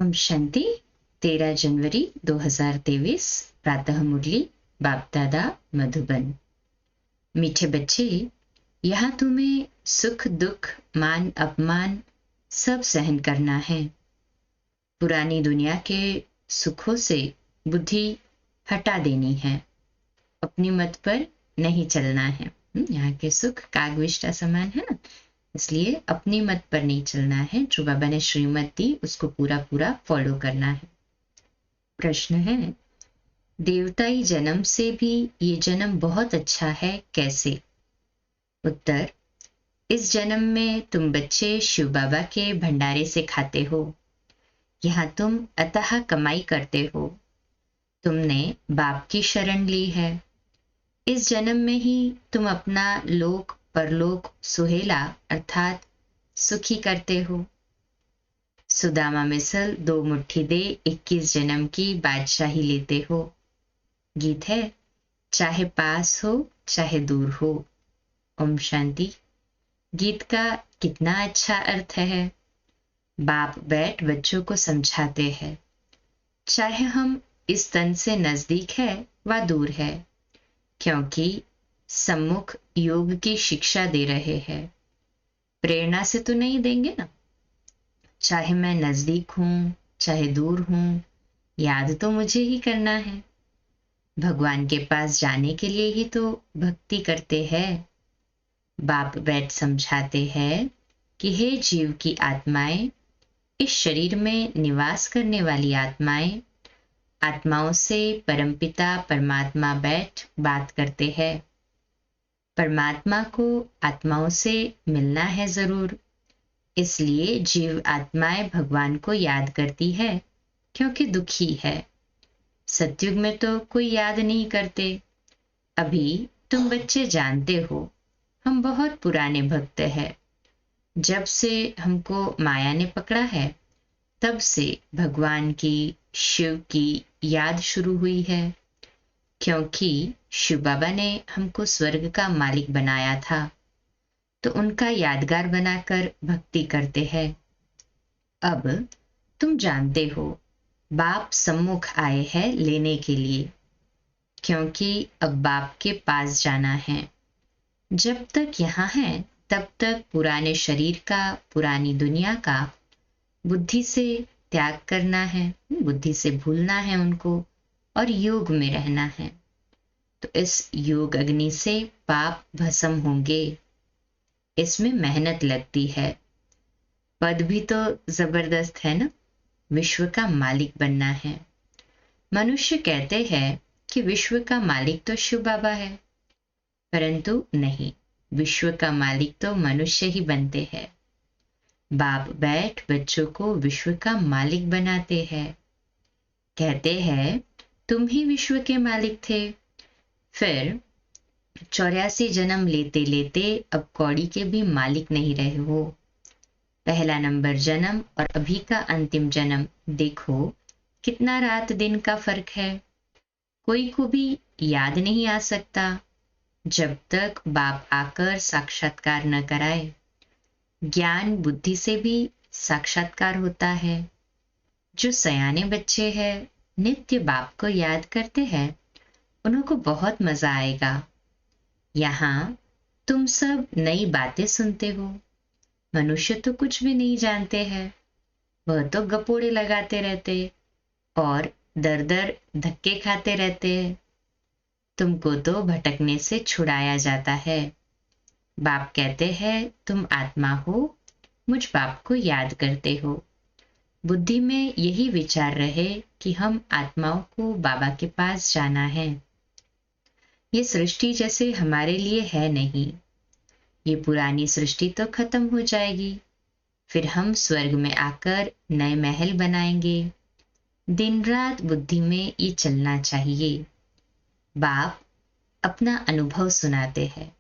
ओम शांति। 13 जनवरी 2023 प्रातः मुरली बाप दादा मधुबन। मीठे बच्चे, यहाँ तुम्हें सुख दुख मान अपमान सब सहन करना है। पुरानी दुनिया के सुखों से बुद्धि हटा देनी है, अपनी मत पर नहीं चलना है। यहाँ के सुख कागविष्टा समान है ना, इसलिए अपनी मत पर नहीं चलना है। जो बाबा ने श्रीमत दी उसको पूरा पूरा फॉलो करना है। प्रश्न है, देवताई जन्म से भी ये जन्म बहुत अच्छा है, कैसे? उत्तर, इस जन्म में तुम बच्चे शिव बाबा के भंडारे से खाते हो। यहाँ तुम अतः कमाई करते हो। तुमने बाप की शरण ली है। इस जन्म में ही तुम अपना लोक परलोक सुहेला अर्थात सुखी करते हो। सुदामा मिसल 2 मुट्ठी दे 21 जन्म की बादशाही लेते हो। गीत है, चाहे पास हो चाहे दूर हो। ओम शांति। गीत का कितना अच्छा अर्थ है। बाप बैठ बच्चों को समझाते हैं, चाहे हम इस तन से नजदीक है व दूर है, क्योंकि सम्मुख योग की शिक्षा दे रहे हैं। प्रेरणा से तो नहीं देंगे ना। चाहे मैं नजदीक हूं चाहे दूर हूं, याद तो मुझे ही करना है। भगवान के पास जाने के लिए ही तो भक्ति करते हैं। बाप बैठ समझाते हैं कि हे जीव की आत्माएं, इस शरीर में निवास करने वाली आत्माएं, आत्माओं से परमपिता परमात्मा बैठ बात करते हैं। परमात्मा को आत्माओं से मिलना है जरूर, इसलिए जीव आत्माएं भगवान को याद करती है, क्योंकि दुखी है। सतयुग में तो कोई याद नहीं करते। अभी तुम बच्चे जानते हो, हम बहुत पुराने भक्त हैं। जब से हमको माया ने पकड़ा है, तब से भगवान की शिव की याद शुरू हुई है, क्योंकि शिव बाबा ने हमको स्वर्ग का मालिक बनाया था, तो उनका यादगार बनाकर भक्ति करते हैं। अब तुम जानते हो, बाप सम्मुख आए हैं लेने के लिए, क्योंकि अब बाप के पास जाना है। जब तक यहाँ है तब तक पुराने शरीर का, पुरानी दुनिया का बुद्धि से त्याग करना है, बुद्धि से भूलना है उनको, और योग में रहना है। तो इस योग अग्नि से पाप भस्म होंगे। इसमें मेहनत लगती है। पद भी तो जबरदस्त है ना, विश्व का मालिक बनना है। मनुष्य कहते हैं कि विश्व का मालिक तो शिव बाबा है, परंतु नहीं, विश्व का मालिक तो मनुष्य ही बनते हैं। बाप बैठ बच्चों को विश्व का मालिक बनाते हैं। कहते हैं, तुम ही विश्व के मालिक थे, फिर 84 जन्म लेते लेते अब कौड़ी के भी मालिक नहीं रहे हो। पहला नंबर जन्म और अभी का अंतिम जन्म, देखो कितना रात दिन का फर्क है। कोई को भी याद नहीं आ सकता जब तक बाप आकर साक्षात्कार न कराए। ज्ञान बुद्धि से भी साक्षात्कार होता है। जो सयाने बच्चे हैं, नित्य बाप को याद करते हैं, उनको बहुत मजा आएगा। यहाँ तुम सब नई बातें सुनते हो। मनुष्य तो कुछ भी नहीं जानते हैं, वह तो गपोड़े लगाते रहते और दर दर धक्के खाते रहते हैं। तुमको तो भटकने से छुड़ाया जाता है। बाप कहते हैं, तुम आत्मा हो, मुझ बाप को याद करते हो। बुद्धि में यही विचार रहे कि हम आत्माओं को बाबा के पास जाना है। ये सृष्टि जैसे हमारे लिए है नहीं। ये पुरानी सृष्टि तो खत्म हो जाएगी, फिर हम स्वर्ग में आकर नए महल बनाएंगे। दिन रात बुद्धि में ये चलना चाहिए। बाप अपना अनुभव सुनाते हैं।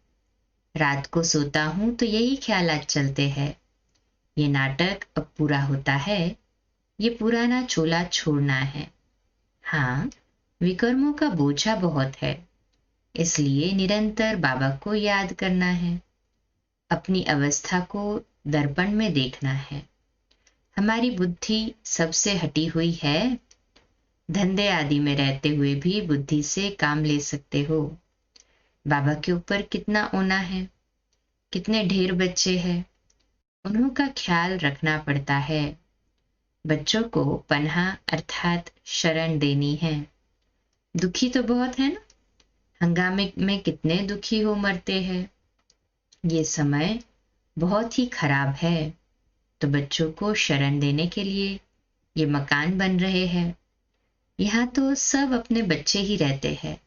रात को सोता हूं तो यही ख्यालात चलते हैं, ये नाटक अब पूरा होता है, ये पुराना चोला छोड़ना है। हाँ, विकर्मों का बोझा बहुत है, इसलिए निरंतर बाबा को याद करना है। अपनी अवस्था को दर्पण में देखना है। हमारी बुद्धि सबसे हटी हुई है। धंधे आदि में रहते हुए भी बुद्धि से काम ले सकते हो। बाबा के ऊपर कितना ओना है, कितने ढेर बच्चे हैं, उन्हों का ख्याल रखना पड़ता है। बच्चों को पन्हा अर्थात शरण देनी है। दुखी तो बहुत है ना, हंगामे में कितने दुखी हो मरते हैं। ये समय बहुत ही खराब है, तो बच्चों को शरण देने के लिए ये मकान बन रहे हैं। यहाँ तो सब अपने बच्चे ही रहते हैं,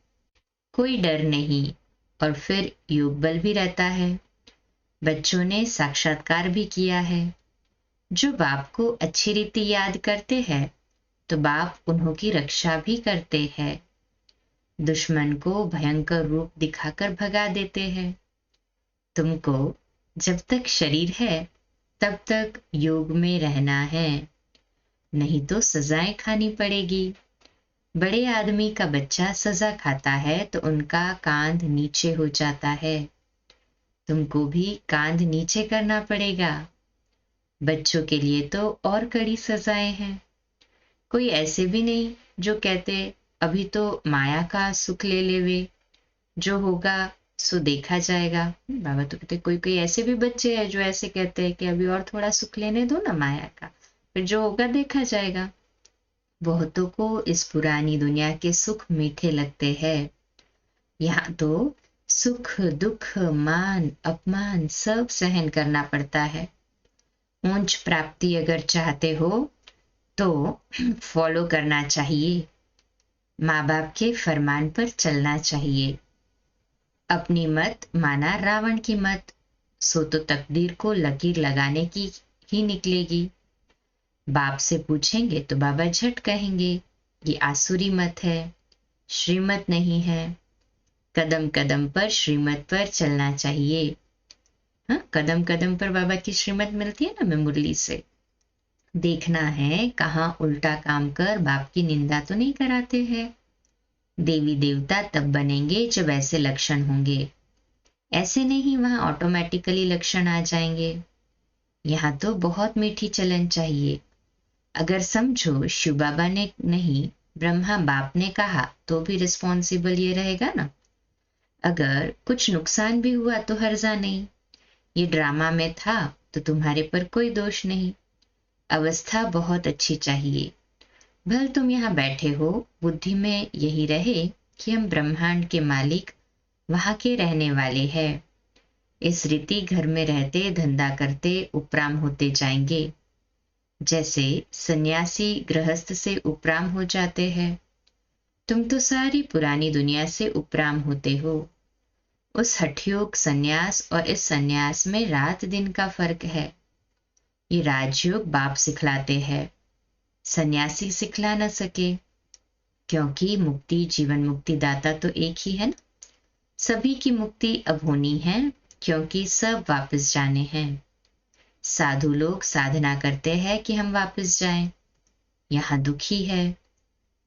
कोई डर नहीं, और फिर योग बल भी रहता है। बच्चों ने साक्षात्कार भी किया है। जो बाप को अच्छी रीति याद करते हैं तो बाप उन्हों की रक्षा भी करते हैं, दुश्मन को भयंकर रूप दिखाकर भगा देते हैं। तुमको जब तक शरीर है तब तक योग में रहना है, नहीं तो सजाएं खानी पड़ेगी। बड़े आदमी का बच्चा सजा खाता है तो उनका कांध नीचे हो जाता है, तुमको भी कांध नीचे करना पड़ेगा। बच्चों के लिए तो और कड़ी सजाएं हैं। कोई ऐसे भी नहीं जो कहते अभी तो माया का सुख ले लेवे, जो होगा सो देखा जाएगा। बाबा तो कहते कोई कोई ऐसे भी बच्चे हैं जो ऐसे कहते हैं कि अभी और थोड़ा सुख लेने दो ना माया का, फिर जो होगा देखा जाएगा। बहुतों को इस पुरानी दुनिया के सुख मीठे लगते हैं। यहाँ तो सुख दुख मान अपमान सब सहन करना पड़ता है। ऊंच प्राप्ति अगर चाहते हो तो फॉलो करना चाहिए, माँ बाप के फरमान पर चलना चाहिए। अपनी मत माना रावण की मत, सो तो तकदीर को लकीर लगाने की ही निकलेगी। बाप से पूछेंगे तो बाबा झट कहेंगे ये आसुरी मत है, श्रीमत नहीं है। कदम कदम पर श्रीमत पर चलना चाहिए। हाँ, कदम कदम पर बाबा की श्रीमत मिलती है ना, मैं मुरली से देखना है कहाँ उल्टा काम कर बाप की निंदा तो नहीं कराते हैं। देवी देवता तब बनेंगे जब ऐसे लक्षण होंगे, ऐसे नहीं वहां ऑटोमेटिकली लक्षण आ जाएंगे। यहाँ तो बहुत मीठी चलन चाहिए। अगर समझो शिव बाबा ने नहीं ब्रह्मा बाप ने कहा तो भी रिस्पॉन्सिबल ये रहेगा ना। अगर कुछ नुकसान भी हुआ तो हर्जा नहीं, ये ड्रामा में था तो तुम्हारे पर कोई दोष नहीं। अवस्था बहुत अच्छी चाहिए। भल तुम यहाँ बैठे हो, बुद्धि में यही रहे कि हम ब्रह्मांड के मालिक वहां के रहने वाले हैं। इस रीति घर में रहते धंधा करते उपराम होते जाएंगे, जैसे सन्यासी गृहस्थ से उपराम हो जाते हैं। तुम तो सारी पुरानी दुनिया से उपराम होते हो। उस हठयोग सन्यास और इस सन्यास में रात दिन का फर्क है। ये राजयोग बाप सिखलाते हैं, सन्यासी सिखला न सके, क्योंकि मुक्ति जीवन मुक्ति दाता तो एक ही है ना। सभी की मुक्ति अब होनी है, क्योंकि सब वापस जाने हैं। साधु लोग साधना करते हैं कि हम वापस जाएं, यहाँ दुखी है।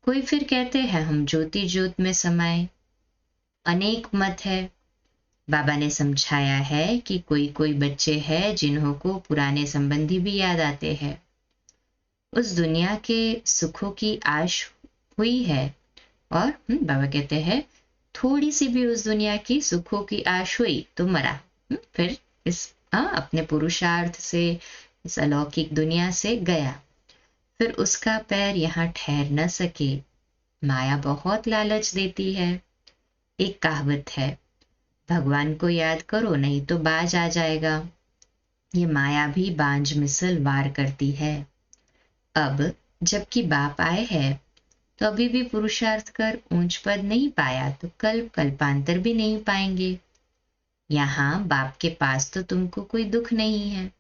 कोई फिर कहते हैं हम ज्योति ज्योत में समाये। अनेक मत है। बाबा ने समझाया है कि कोई कोई बच्चे हैं जिन्हों को पुराने संबंधी भी याद आते हैं। उस दुनिया के सुखों की आश हुई है, और बाबा कहते हैं थोड़ी सी भी उस दुनिया की सुखों की आश हुई तो मरा। फिर इस अपने पुरुषार्थ से इस अलौकिक दुनिया से गया, फिर उसका पैर यहाँ ठहर न सके। माया बहुत लालच देती है। एक कहावत है, भगवान को याद करो नहीं तो बाज आ जाएगा। ये माया भी बांझ मिसल वार करती है। अब जबकि बाप आए हैं तो अभी भी पुरुषार्थ कर ऊंच पद नहीं पाया तो कल कल्पांतर भी नहीं पाएंगे। यहाँ बाप के पास तो तुमको कोई दुख नहीं है,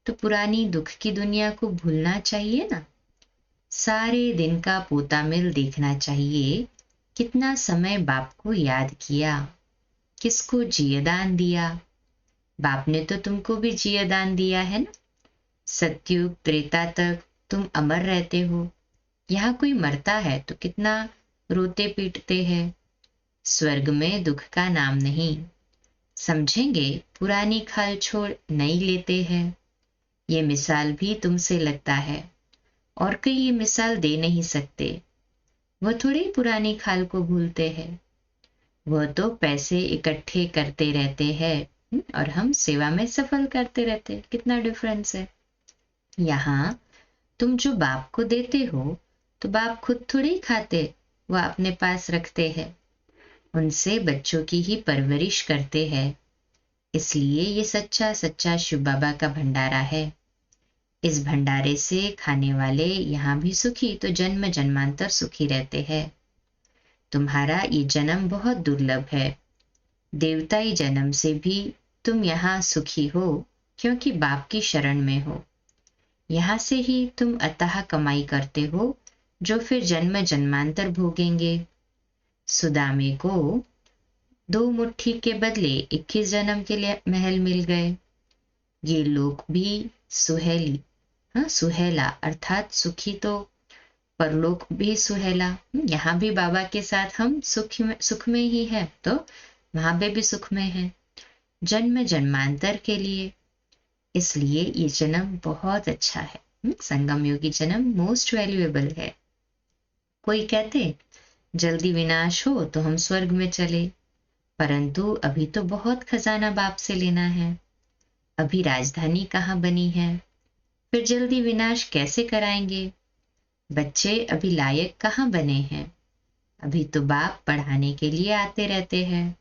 तो पुरानी दुख की दुनिया को भूलना चाहिए ना। सारे दिन का पोता मिल देखना चाहिए, कितना समय बाप को याद किया, किसको जियदान दिया। बाप ने तो तुमको भी जियदान दिया है ना। सतयुग त्रेता तक तुम अमर रहते हो। यहाँ कोई मरता है तो कितना रोते पीटते हैं। स्वर्ग में दुख का नाम नहीं। समझेंगे पुरानी खाल छोड़ नई लेते हैं। ये मिसाल भी तुमसे लगता है और कई ये मिसाल दे नहीं सकते। वह थोड़ी पुरानी खाल को भूलते हैं, वह तो पैसे इकट्ठे करते रहते हैं और हम सेवा में सफल करते रहते। कितना डिफरेंस है। यहाँ तुम जो बाप को देते हो तो बाप खुद थोड़ी खाते, वह अपने पास रखते हैं। उनसे बच्चों की ही परवरिश करते हैं। इसलिए ये सच्चा सच्चा शिव बाबा का भंडारा है। इस भंडारे से खाने वाले यहाँ भी सुखी तो जन्म जन्मांतर सुखी रहते हैं। तुम्हारा ये जन्म बहुत दुर्लभ है। देवताई जन्म से भी तुम यहाँ सुखी हो क्योंकि बाप की शरण में हो। यहाँ से ही तुम अतः कमाई करते हो जो फिर जन्म जन्मांतर भोगेंगे। सुदामे को 2 मुट्ठी के बदले 21 जन्म के लिए महल मिल गए। ये लोग भी सुहेली, हाँ सुहेला अर्थात सुखी तो परलोक भी सुहेला। यहाँ भी बाबा के साथ हम सुख में ही है तो वहां पे भी सुख में है, जन्म जन्मांतर के लिए। इसलिए ये जन्म बहुत अच्छा है। संगम योगी जन्म मोस्ट वैल्यूएबल है। कोई कहते जल्दी विनाश हो तो हम स्वर्ग में चले, परंतु अभी तो बहुत खजाना बाप से लेना है। अभी राजधानी कहाँ बनी है, फिर जल्दी विनाश कैसे कराएंगे। बच्चे अभी लायक कहाँ बने हैं। अभी तो बाप पढ़ाने के लिए आते रहते हैं।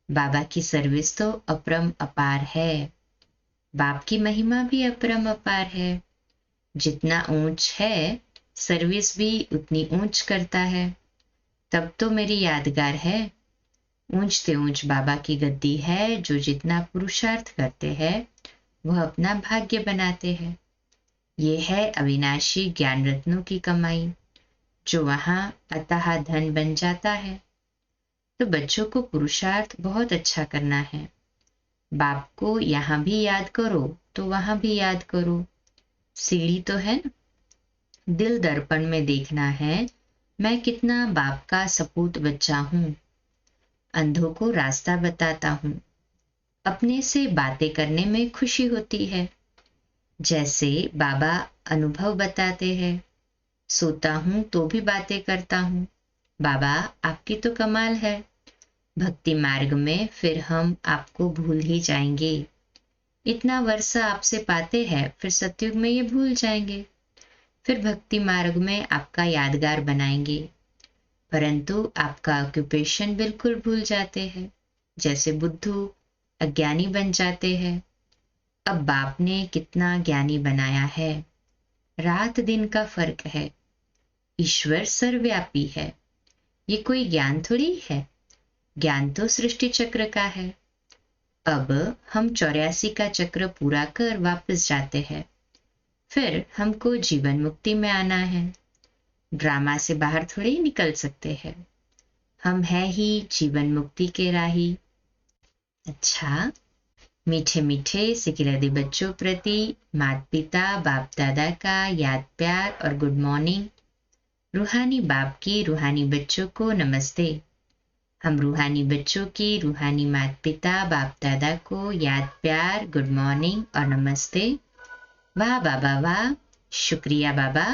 बाबा की सर्विस तो अपरम अपार है। बाप की महिमा भी अपरम अपार है। जितना ऊंच है सर्विस भी उतनी ऊंच करता है। तब तो मेरी यादगार है, ऊंचते ऊंच बाबा की गद्दी है। जो जितना पुरुषार्थ करते हैं वह अपना भाग्य बनाते हैं। ये है अविनाशी ज्ञान रत्नों की कमाई, जो वहां अतः धन बन जाता है। तो बच्चों को पुरुषार्थ बहुत अच्छा करना है। बाप को यहाँ भी याद करो तो वहां भी याद करो। सीढ़ी तो है ना। दिल दर्पण में देखना है मैं कितना बाप का सपूत बच्चा हूँ। अंधों को रास्ता बताता हूँ। अपने से बातें करने में खुशी होती है। जैसे बाबा अनुभव बताते हैं। सोता हूँ तो भी बातें करता हूँ। बाबा आपकी तो कमाल है। भक्ति मार्ग में फिर हम आपको भूल ही जाएंगे। इतना वर्षा आपसे पाते हैं फिर सतयुग में ये भूल जाएंगे। फिर भक्ति मार्ग में आपका यादगार बनाएंगे, परंतु आपका ऑक्यूपेशन बिल्कुल भूल जाते हैं। जैसे बुद्धू अज्ञानी बन जाते हैं। अब बाप ने कितना ज्ञानी बनाया है। रात दिन का फर्क है। ईश्वर सर्वव्यापी है। ये कोई ज्ञान थोड़ी है। ज्ञान तो सृष्टि चक्र का है। अब हम 84 का चक्र पूरा कर वापस जाते हैं। फिर हमको जीवन मुक्ति में आना है। ड्रामा से बाहर थोड़े ही निकल सकते हैं। हम हैं ही जीवन मुक्ति के राही। अच्छा, मीठे मीठे सिकिलदी बच्चों प्रति माता पिता बाप दादा का याद प्यार और गुड मॉर्निंग। रूहानी बाप की रूहानी बच्चों को नमस्ते। हम रूहानी बच्चों की रूहानी माता पिता बाप दादा को याद प्यार गुड मॉर्निंग और नमस्ते। वाह बाबा वाह, शुक्रिया बाबा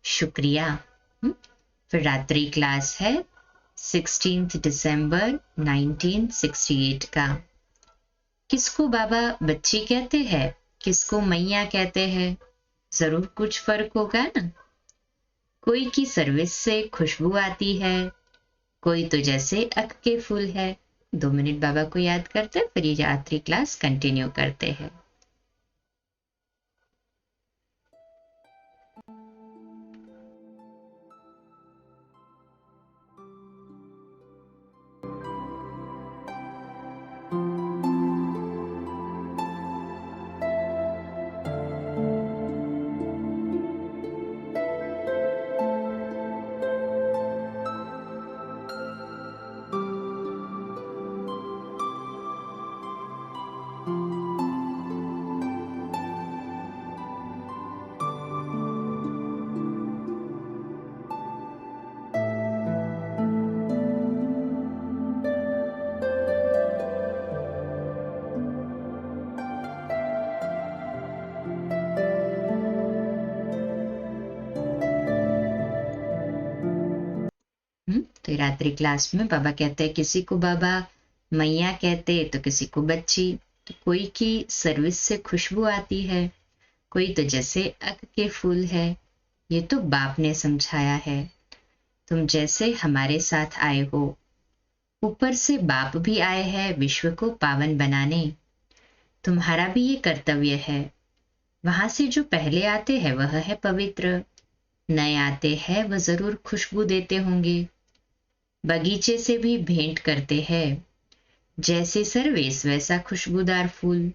शुक्रिया। फिर रात्रि क्लास है 16 दिसंबर 1968 का। किसको बाबा बच्ची कहते हैं, किसको मैया कहते हैं, जरूर कुछ फर्क होगा ना। कोई की सर्विस से खुशबू आती है, कोई तो जैसे अक के फूल है। 2 मिनट बाबा को याद करते फिर ये रात्रि क्लास कंटिन्यू करते हैं। तो ये रात्रि क्लास में बाबा कहते हैं किसी को बाबा मैया कहते तो किसी को बच्ची, तो कोई की सर्विस से खुशबू आती है, कोई तो जैसे अक के फूल है। ये तो बाप ने समझाया है। तुम जैसे हमारे साथ आए हो, ऊपर से बाप भी आए हैं विश्व को पावन बनाने। तुम्हारा भी ये कर्तव्य है। वहां से जो पहले आते हैं वह है पवित्र, नए आते हैं वह जरूर खुशबू देते होंगे। बगीचे से भी भेंट करते हैं, जैसे सर्वेस वैसा खुशबूदार फूल।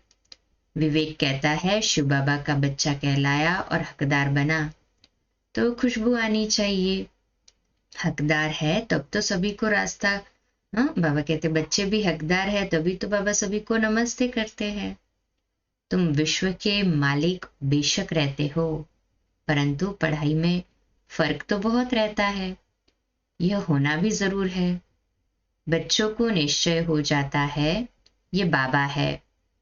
विवेक कहता है शिव बाबा का बच्चा कहलाया और हकदार बना तो खुशबू आनी चाहिए। हकदार है तब तो सभी को रास्ता, हाँ बाबा कहते बच्चे भी हकदार है तभी तो बाबा सभी को नमस्ते करते हैं। तुम विश्व के मालिक बेशक रहते हो, परंतु पढ़ाई में फर्क तो बहुत रहता है, यह होना भी जरूर है। बच्चों को निश्चय हो जाता है ये बाबा है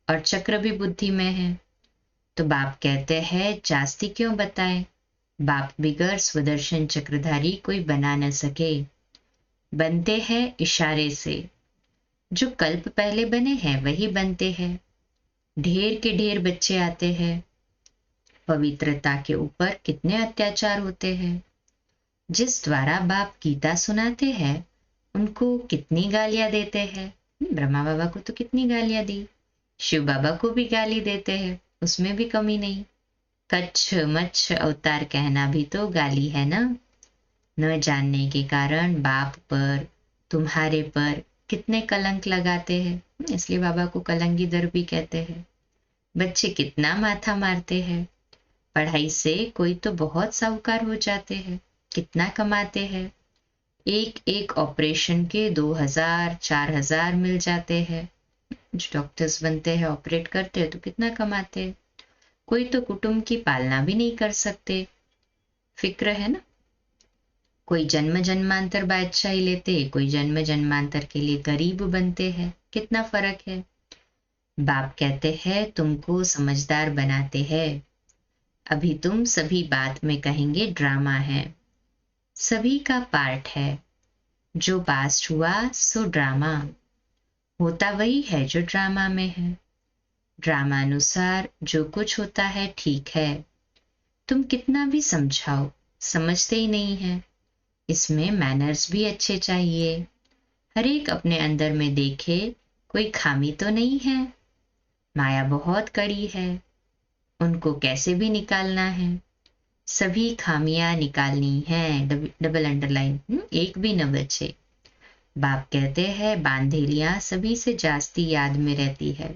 और चक्र भी बुद्धि में है, तो बाप कहते हैं जास्ती क्यों बताएं, बाप बिगर स्वदर्शन चक्रधारी कोई बना न सके। बनते हैं इशारे से, जो कल्प पहले बने हैं वही बनते हैं। ढेर के ढेर बच्चे आते हैं, पवित्रता के ऊपर कितने अत्याचार होते हैं। जिस द्वारा बाप गीता सुनाते हैं उनको कितनी गालियां देते हैं। ब्रह्मा बाबा को तो कितनी गालियां दी, शिव बाबा को भी गाली देते हैं, उसमें भी कमी नहीं। कच्छ मच्छ अवतार कहना भी तो गाली है ना। न जानने के कारण बाप पर तुम्हारे पर कितने कलंक लगाते हैं, इसलिए बाबा को कलंगी दर भी कहते हैं। बच्चे कितना माथा मारते हैं, पढ़ाई से कोई तो बहुत साहूकार हो जाते हैं, कितना कमाते हैं। एक एक ऑपरेशन के 2000-4000 मिल जाते हैं। जो डॉक्टर्स बनते हैं ऑपरेट करते हैं तो कितना कमाते हैं। कोई तो कुटुंब की पालना भी नहीं कर सकते, फिक्र है ना। कोई जन्म जन्मांतर बादशाही लेते, कोई जन्म जन्मांतर के लिए गरीब बनते हैं, कितना फर्क है। बाप कहते हैं तुमको समझदार बनाते हैं। अभी तुम सभी बात में कहेंगे ड्रामा है, सभी का पार्ट है। जो पास्ट हुआ सो ड्रामा होता वही है जो ड्रामा में है। ड्रामा अनुसार जो कुछ होता है ठीक है, तुम कितना भी समझाओ समझते ही नहीं है। इसमें मैनर्स भी अच्छे चाहिए, हर एक अपने अंदर में देखे कोई खामी तो नहीं है। माया बहुत कड़ी है, उनको कैसे भी निकालना है। सभी खामियां निकालनी है, डबल अंडरलाइन, एक भी न बचे। बाप कहते हैं बांधेलियां सभी से जास्ती याद में रहती है,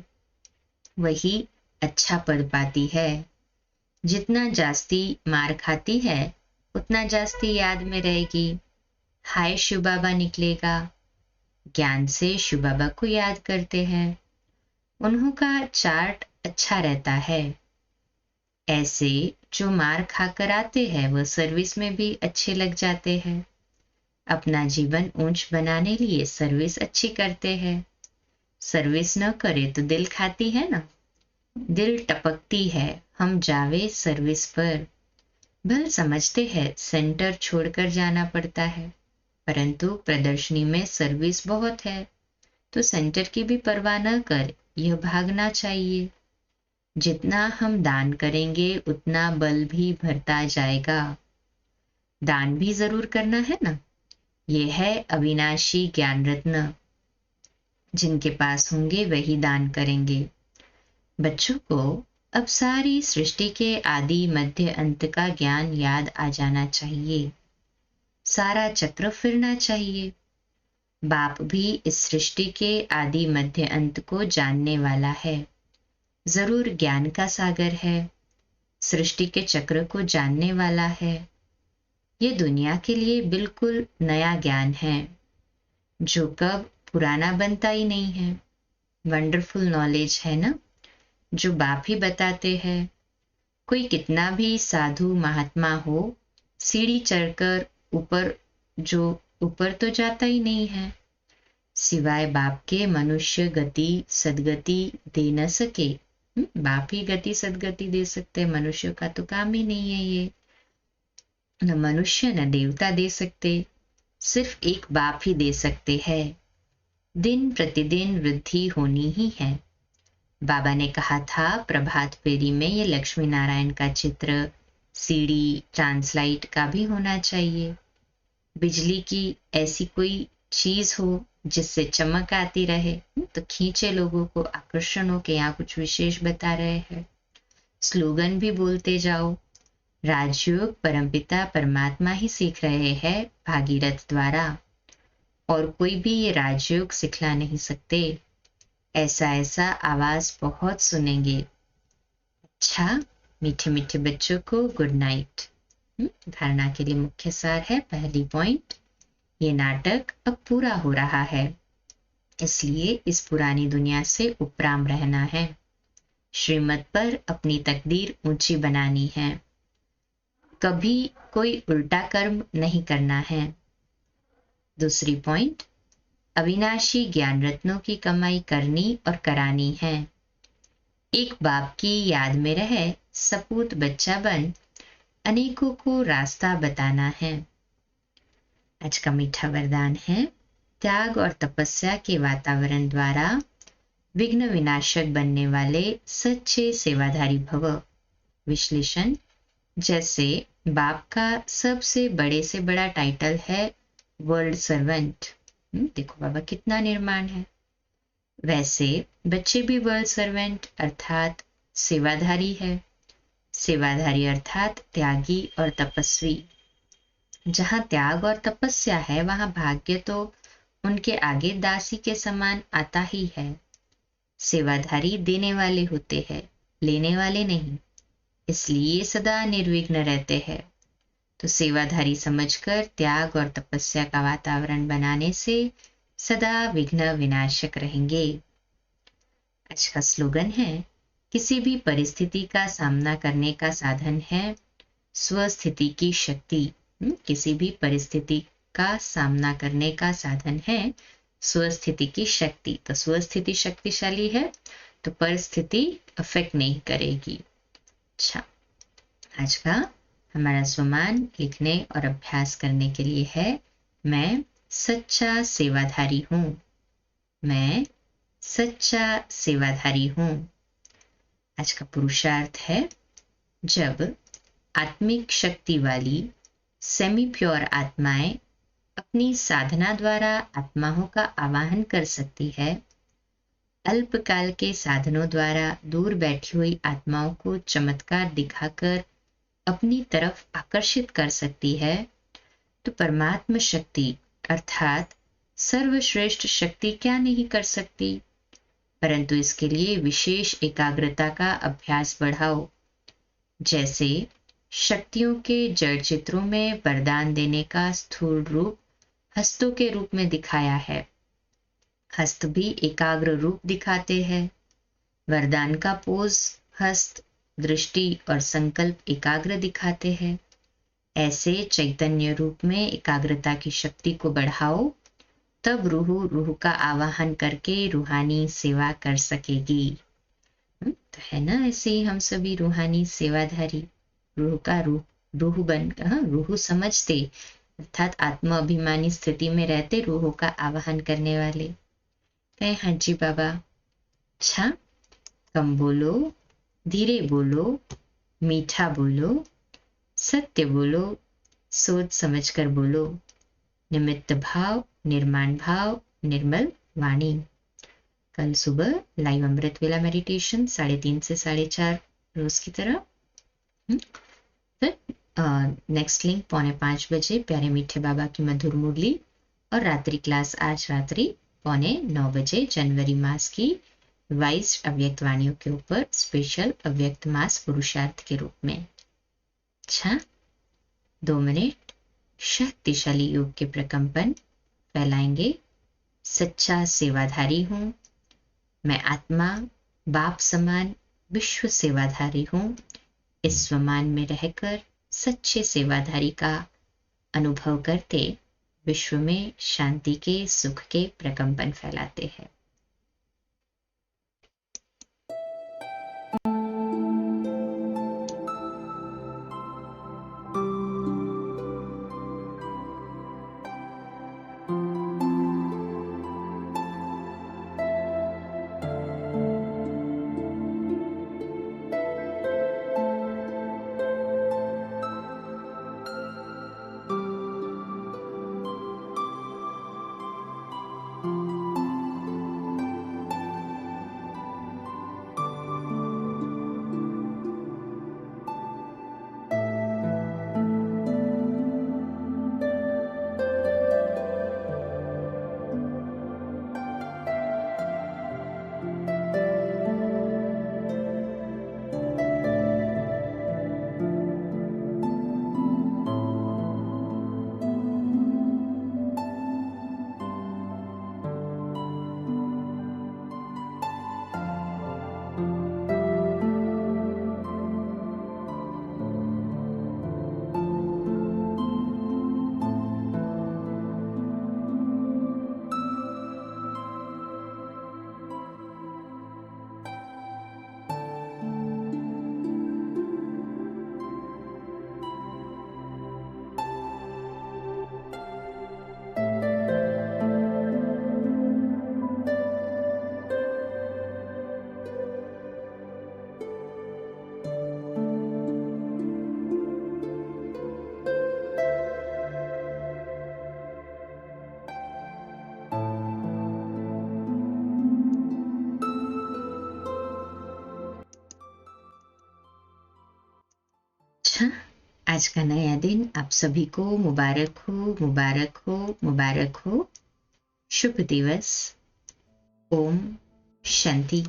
वही अच्छा पढ़ पाती है। जितना जास्ती मार खाती है उतना जास्ती याद में रहेगी। हाय शिव बाबा निकलेगा, ज्ञान से शिव बाबा को याद करते हैं, उन्हों का चार्ट अच्छा रहता है। ऐसे जो मार खाकर आते हैं वह सर्विस में भी अच्छे लग जाते हैं। अपना जीवन ऊंच बनाने लिए सर्विस अच्छी करते हैं। सर्विस न करे तो दिल खाती है ना, दिल टपकती है हम जावे सर्विस पर। भल समझते हैं सेंटर छोड़कर जाना पड़ता है, परंतु प्रदर्शनी में सर्विस बहुत है, तो सेंटर की भी परवाह न कर यह भागना चाहिए। जितना हम दान करेंगे उतना बल भी भरता जाएगा। दान भी जरूर करना है ना, यह है अविनाशी ज्ञान रत्न, जिनके पास होंगे वही दान करेंगे। बच्चों को अब सारी सृष्टि के आदि मध्य अंत का ज्ञान याद आ जाना चाहिए, सारा चक्र फिरना चाहिए। बाप भी इस सृष्टि के आदि मध्य अंत को जानने वाला है, जरूर ज्ञान का सागर है, सृष्टि के चक्र को जानने वाला है। ये दुनिया के लिए बिल्कुल नया ज्ञान है, जो कब पुराना बनता ही नहीं है। वंडरफुल नॉलेज है ना, जो बाप ही बताते हैं। कोई कितना भी साधु महात्मा हो, सीढ़ी चढ़कर ऊपर जो ऊपर तो जाता ही नहीं है। सिवाय बाप के मनुष्य गति सदगति दे न सके। बाप ही गति सदगति दे सकते, मनुष्य का तो काम ही नहीं है ये। न मनुष्य न देवता दे सकते। सिर्फ एक बाप ही दे सकते हैं। दिन प्रतिदिन वृद्धि होनी ही है। बाबा ने कहा था प्रभात फेरी में ये लक्ष्मी नारायण का चित्र सीडी ट्रांसलाइट का भी होना चाहिए। बिजली की ऐसी कोई चीज हो जिससे चमक आती रहे तो खींचे लोगों को, आकर्षण हो के यहाँ कुछ विशेष बता रहे हैं। स्लोगन भी बोलते जाओ। राजयोग परमपिता परमात्मा ही सीख रहे हैं भागीरथ द्वारा, और कोई भी ये राजयोग सिखला नहीं सकते। ऐसा ऐसा आवाज बहुत सुनेंगे। अच्छा, मीठे मीठे बच्चों को गुड नाइट। धारणा के लिए मुख्य सार है, पहली पॉइंट, ये नाटक अब पूरा हो रहा है, इसलिए इस पुरानी दुनिया से उपराम रहना है। श्रीमत पर अपनी तकदीर ऊंची बनानी है। कभी कोई उल्टा कर्म नहीं करना है। दूसरी पॉइंट, अविनाशी ज्ञान रत्नों की कमाई करनी और करानी है। एक बाप की याद में रहे सपूत बच्चा बन अनेकों को रास्ता बताना है। आज का मीठा वरदान है, त्याग और तपस्या के वातावरण द्वारा विघ्न विनाशक बनने वाले सच्चे सेवाधारी भव। विश्लेषण, जैसे बाप का सबसे बड़े से बड़ा टाइटल है वर्ल्ड सर्वेंट। देखो बाबा कितना निर्माण है। वैसे बच्चे भी वर्ल्ड सर्वेंट अर्थात सेवाधारी है। सेवाधारी अर्थात त्यागी और तपस्वी। जहां त्याग और तपस्या है वहां भाग्य तो उनके आगे दासी के समान आता ही है। सेवाधारी देने वाले होते हैं, लेने वाले नहीं, इसलिए सदा निर्विघ्न रहते हैं। तो सेवाधारी समझकर त्याग और तपस्या का वातावरण बनाने से सदा विघ्न विनाशक रहेंगे। आज का स्लोगन है, किसी भी परिस्थिति का सामना करने का साधन है स्वस्थिति की शक्ति। किसी भी परिस्थिति का सामना करने का साधन है स्वस्थिति की शक्ति। तो स्वस्थिति शक्तिशाली है तो परिस्थिति अफेक्ट नहीं करेगी। अच्छा, आज का हमारा स्वमान लिखने और अभ्यास करने के लिए है, मैं सच्चा सेवाधारी हूं। मैं सच्चा सेवाधारी हूं। आज का पुरुषार्थ है, जब आत्मिक शक्ति वाली सेमी प्योर आत्माएं अपनी साधना द्वारा आत्माओं का आवाहन कर सकती है, अल्पकाल के साधनों द्वारा दूर बैठी हुई आत्माओं को चमत्कार दिखाकर अपनी तरफ आकर्षित कर सकती है, तो परमात्मा शक्ति अर्थात सर्वश्रेष्ठ शक्ति क्या नहीं कर सकती। परंतु इसके लिए विशेष एकाग्रता का अभ्यास बढ़ाओ। जैसे शक्तियों के जड़ चित्रों में वरदान देने का स्थूल रूप हस्तों के रूप में दिखाया है। हस्त भी एकाग्र रूप दिखाते हैं। वरदान का पोज हस्त, दृष्टि और संकल्प एकाग्र दिखाते हैं। ऐसे चैतन्य रूप में एकाग्रता की शक्ति को बढ़ाओ, तब रूह का आवाहन करके रूहानी सेवा कर सकेगी। तो है ना, ऐसे ही हम सभी रूहानी सेवाधारी, रूह बन रूह समझते अर्थात आत्म अभिमानी स्थिति में रहते रूह का आवाहन करने वाले। कहे हाँ जी बाबा। अच्छा, कम बोलो, धीरे बोलो, मीठा बोलो, सत्य बोलो, सोच समझकर बोलो, निमित्त भाव, निर्माण भाव, निर्मल वाणी। कल सुबह लाइव अमृत वेला मेडिटेशन 3:30 से 4:30 रोज की तरह। फिर नेक्स्ट लिंक 4:45 बजे प्यारे मीठे बाबा की मधुर मुरली, और रात्रि क्लास आज रात्रि 8:45 बजे जनवरी मास की वाइज अव्यक्त वाणियों के ऊपर स्पेशल अव्यक्त मास पुरुषार्थ के रूप में। अच्छा, 2 मिनट शक्तिशाली योग के प्रकंपन फैलाएंगे। सच्चा सेवाधारी हूं मैं, आत्मा बाप समान विश्व सेवाधारी हूं। इस स्वमान में रहकर सच्चे सेवाधारी का अनुभव करते विश्व में शांति के, सुख के प्रकंपन फैलाते हैं। अच्छा, आज का नया दिन आप सभी को मुबारक हो, मुबारक हो, मुबारक हो। शुभ दिवस। ओम शांति।